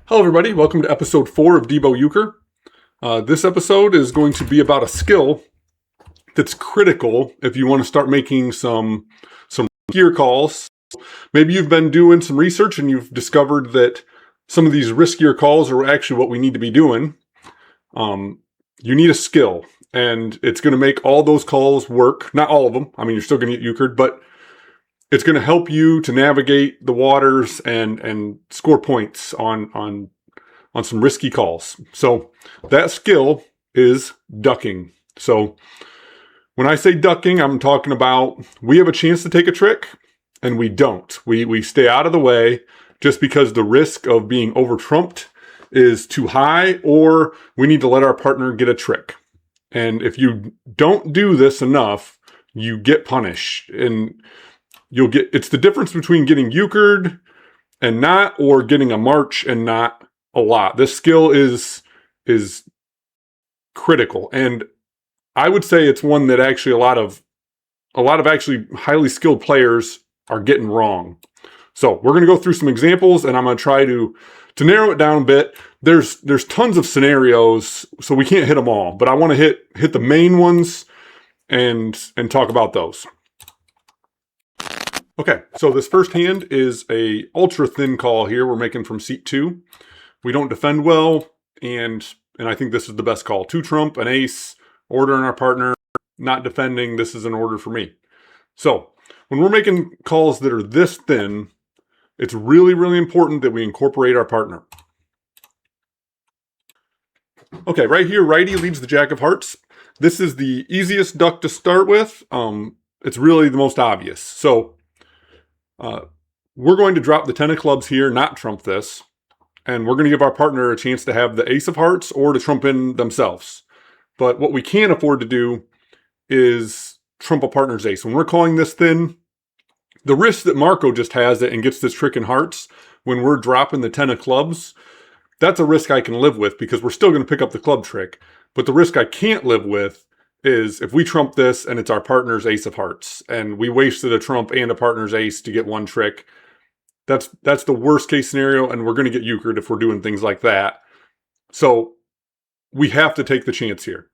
Hello everybody, welcome to episode 4 of Debo Euchre. This episode is going to be about a skill that's critical if you want to start making some riskier calls. Maybe you've been doing some research and you've discovered that some of these riskier calls are actually what we need to be doing. You need a skill, and it's going to make all those calls work. Not all of them. I mean, you're still going to get euchred, but it's going to help you to navigate the waters and score points on some risky calls. So that skill is ducking. So when I say ducking, I'm talking about we have a chance to take a trick and we don't. We stay out of the way just because the risk of being over-trumped is too high, or we need to let our partner get a trick. And if you don't do this enough, you get punished. And it's the difference between getting euchred and not, or getting a march and not a lot. This skill is critical, and I would say it's one that actually a lot of actually highly skilled players are getting wrong. So we're going to go through some examples, and I'm going to try to narrow it down a bit. There's tons of scenarios, so we can't hit them all, but I want to hit the main ones and talk about those. Okay, so this first hand is a ultra thin call here we're making from seat 2. We don't defend well, and I think this is the best call. 2 trump, an ace, order on our partner, not defending. This is an order for me. So when we're making calls that are this thin, it's really, really important that we incorporate our partner. Okay, right here, righty leads the jack of hearts. This is the easiest duck to start with. It's really the most obvious. So we're going to drop the 10 of clubs here, not trump this. And we're going to give our partner a chance to have the ace of hearts or to trump in themselves. But what we can't afford to do is trump a partner's ace. When we're calling this thin, the risk that Marco just has it and gets this trick in hearts when we're dropping the 10 of clubs, that's a risk I can live with because we're still going to pick up the club trick. But the risk I can't live with is if we trump this and it's our partner's ace of hearts and we wasted a trump and a partner's ace to get one trick. That's the worst case scenario, and we're going to get euchred if we're doing things like that. So we have to take the chance here.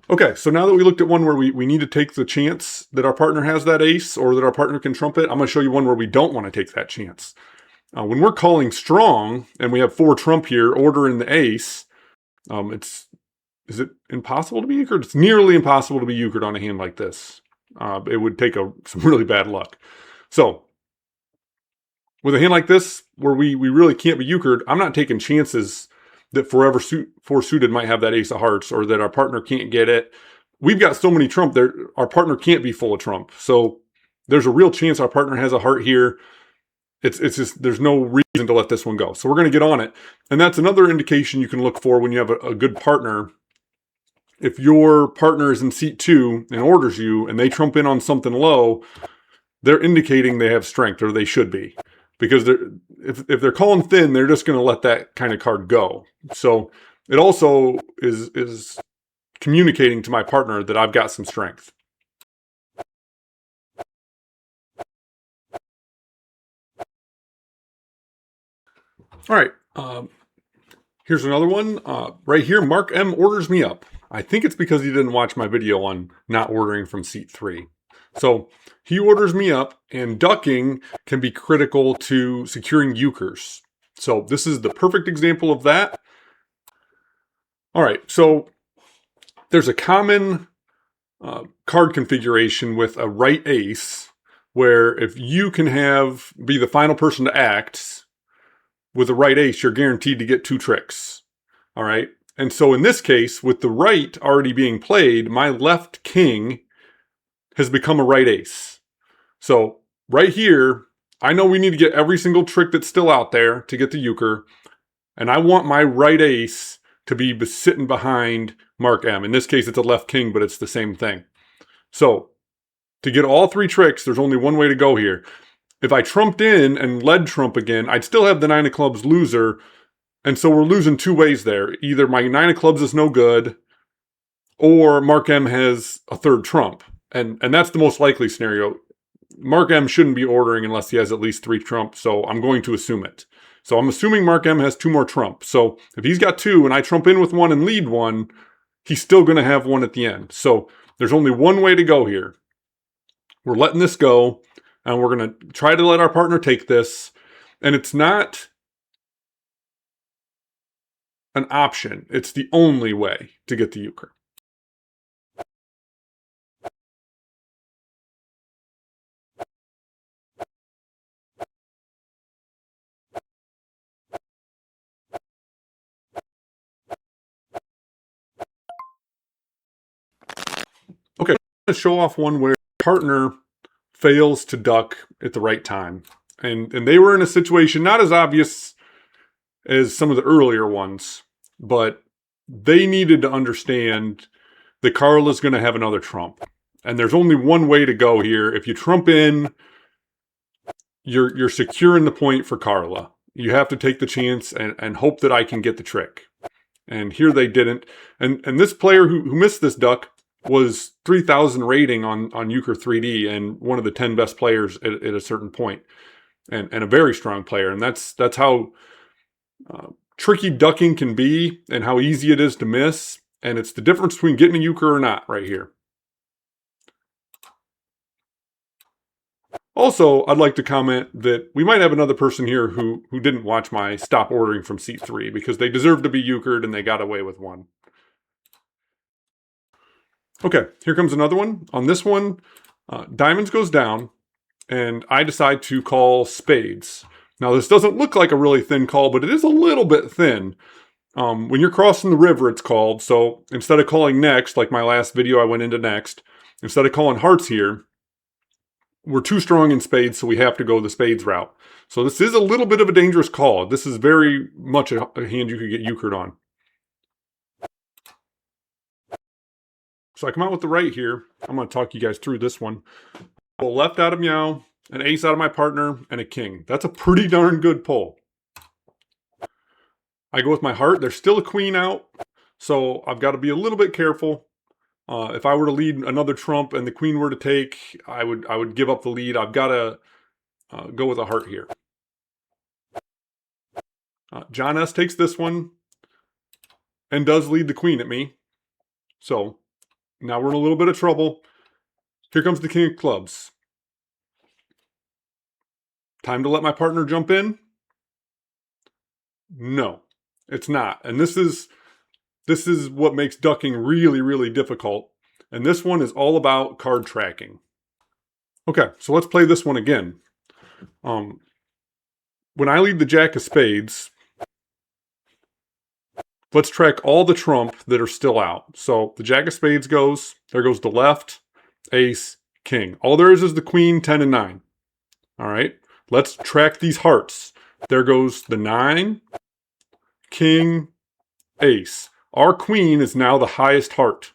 Okay, so now that we looked at one where we need to take the chance that our partner has that ace or that our partner can trump it, I'm going to show you one where we don't want to take that chance. When we're calling strong and we have 4 trump here, order in the ace, is it impossible to be euchred? It's nearly impossible to be euchred on a hand like this. It would take some really bad luck. So with a hand like this, where we really can't be euchred, I'm not taking chances that forever 4 suited might have that ace of hearts or that our partner can't get it. We've got so many trump there, our partner can't be full of trump. So there's a real chance our partner has a heart here. It's just, there's no reason to let this one go. So we're going to get on it. And that's another indication you can look for when you have a good partner. If your partner is in seat 2 and orders you and they trump in on something low, they're indicating they have strength, or they should be. Because if they're calling thin, they're just going to let that kind of card go. So it also is communicating to my partner that I've got some strength. All right, here's another one. Right here, Mark M orders me up. I think it's because he didn't watch my video on not ordering from seat 3. So he orders me up, and ducking can be critical to securing euchres. So this is the perfect example of that. All right, so there's a common card configuration with a right ace where if you can be the final person to act with a right ace, you're guaranteed to get 2 tricks. All right. And so in this case, with the right already being played, my left king has become a right ace. So right here, I know we need to get every single trick that's still out there to get the euchre. And I want my right ace to be sitting behind Mark M. In this case, it's a left king, but it's the same thing. So to get all three tricks, there's only one way to go here. If I trumped in and led trump again, I'd still have the 9 of clubs loser. And so we're losing two ways there. Either my 9 of clubs is no good, or Mark M has a third trump. And that's the most likely scenario. Mark M shouldn't be ordering unless he has at least 3 trump, so I'm going to assume it. So I'm assuming Mark M has 2 more trump. So if he's got 2 and I trump in with 1 and lead 1, he's still going to have 1 at the end. So there's only one way to go here. We're letting this go, and we're going to try to let our partner take this. And it's not an option. It's the only way to get the euchre. Okay, I'm going to show off one where partner fails to duck at the right time. And they were in a situation not as obvious as some of the earlier ones, but they needed to understand that Carla's going to have another trump. And there's only one way to go here. If you trump in, you're securing the point for Carla. You have to take the chance and hope that I can get the trick. And here they didn't. And this player who missed this duck was 3,000 rating on Euchre 3D and one of the 10 best players at a certain point, and a very strong player. And that's how tricky ducking can be and how easy it is to miss. And it's the difference between getting a euchre or not right here. Also, I'd like to comment that we might have another person here who didn't watch my stop ordering from seat 3 because they deserve to be euchred and they got away with 1. Okay, here comes another one. On this one, diamonds goes down, and I decide to call spades. Now, this doesn't look like a really thin call, but it is a little bit thin. When you're crossing the river, it's called. So instead of calling next, like my last video I went into next, instead of calling hearts here, we're too strong in spades, so we have to go the spades route. So this is a little bit of a dangerous call. This is very much a hand you could get euchred on. So I come out with the right here. I'm going to talk you guys through this one. Pull left out of meow, an ace out of my partner, and a king. That's a pretty darn good pull. I go with my heart. There's still a queen out, so I've got to be a little bit careful. If I were to lead another trump and the queen were to take, I would give up the lead. I've got to go with a heart here. John S. takes this one and does lead the queen at me. So now we're in a little bit of trouble. Here comes the king of clubs. Time to let my partner jump in? No, it's not. And this is what makes ducking really, really difficult. And this one is all about card tracking. Okay, so let's play this one again. When I lead the jack of spades, let's track all the trump that are still out. So the jack of spades goes, there goes the left, ace, king. All there is the queen, 10, and 9. All right, let's track these hearts. There goes the 9, king, ace. Our queen is now the highest heart.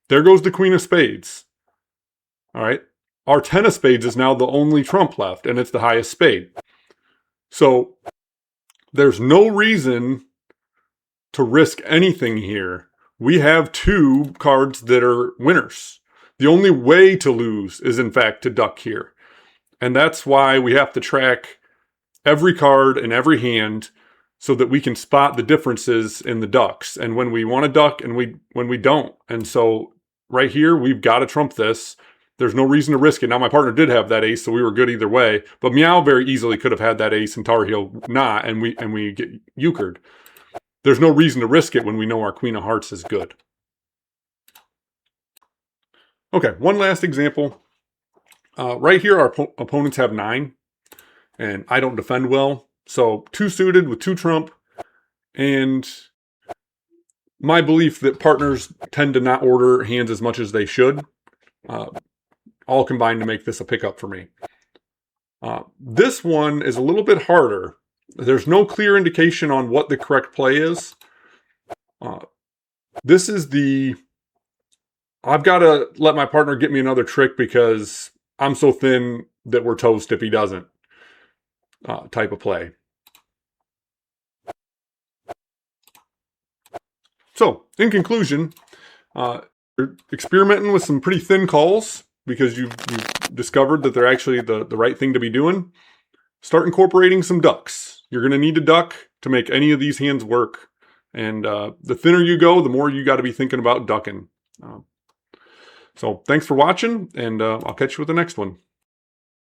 There goes the queen of spades. All right, our 10 of spades is now the only trump left, and it's the highest spade. So there's no reason to risk anything here. We have 2 cards that are winners. The only way to lose is, in fact, to duck here. And that's why we have to track every card in every hand so that we can spot the differences in the ducks and when we want to duck and when we don't. And so right here, we've got to trump this. There's no reason to risk it. Now, my partner did have that ace, so we were good either way. But Meow very easily could have had that ace and Tar Heel not, and we get euchred. There's no reason to risk it when we know our queen of hearts is good. Okay, one last example. Right here, our opponents have 9, and I don't defend well. So 2 suited with 2 trump, and my belief that partners tend to not order hands as much as they should. all combined to make this a pickup for me. This one is a little bit harder. There's no clear indication on what the correct play is. This is I've got to let my partner get me another trick because I'm so thin that we're toast if he doesn't type of play. So, in conclusion, you're experimenting with some pretty thin calls because you've discovered that they're actually the right thing to be doing. Start incorporating some ducks. You're going to need a duck to make any of these hands work. And the thinner you go, the more you got to be thinking about ducking. So thanks for watching, and I'll catch you with the next one.